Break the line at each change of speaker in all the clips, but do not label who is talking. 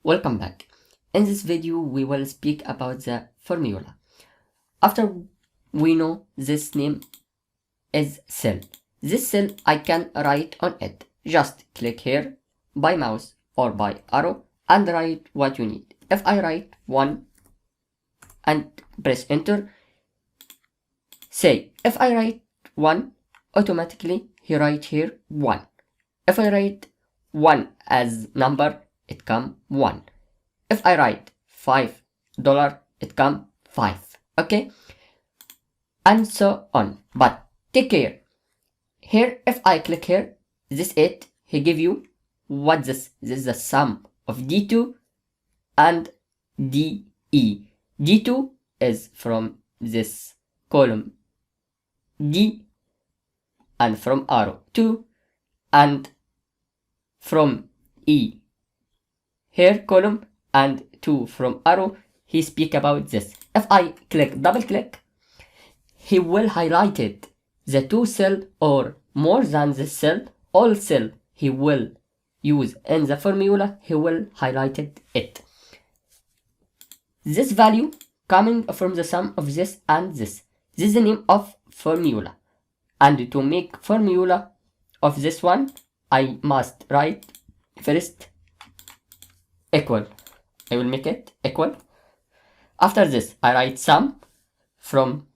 Welcome back. In this video we will speak about the formula. After we know this name is cell. This cell I can write on it. Just click here by mouse or by arrow and write what you need. If I write 1 and press enter, say if I write 1, automatically he write here 1. If I write 1 as number, it come 1. If I write $5, it come 5. Okay, and so on. But take care. Here, if I click here, this 8, he give you what this? This is the sum of D2 and DE. D2 is from this column D and from arrow 2 and from E here column and 2 from arrow. He speak about this. If I click double click, he will highlight it, the 2 cell or more than this cell, all cell he will use in the formula, he will highlight it. This value coming from the sum of this and this. This is the name of formula. And to make formula of this one, I must write first equal. I will make it equal. After this, I write sum from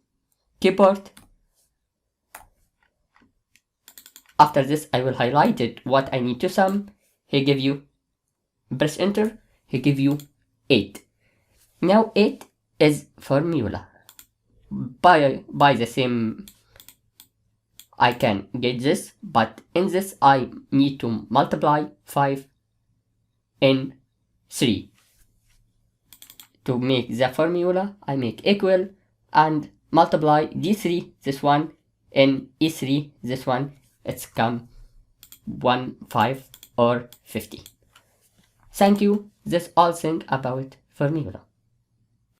keyboard. After this, I will highlight it what I need to sum. He give you, press enter, he give you 8. Now 8 is formula. By the same, I can get this, but in this I need to multiply 5 in 3. To make the formula, I make equal and multiply D3, this one, in E3, this one, it's come 1, 5 or 50. Thank you. This all thing about formula.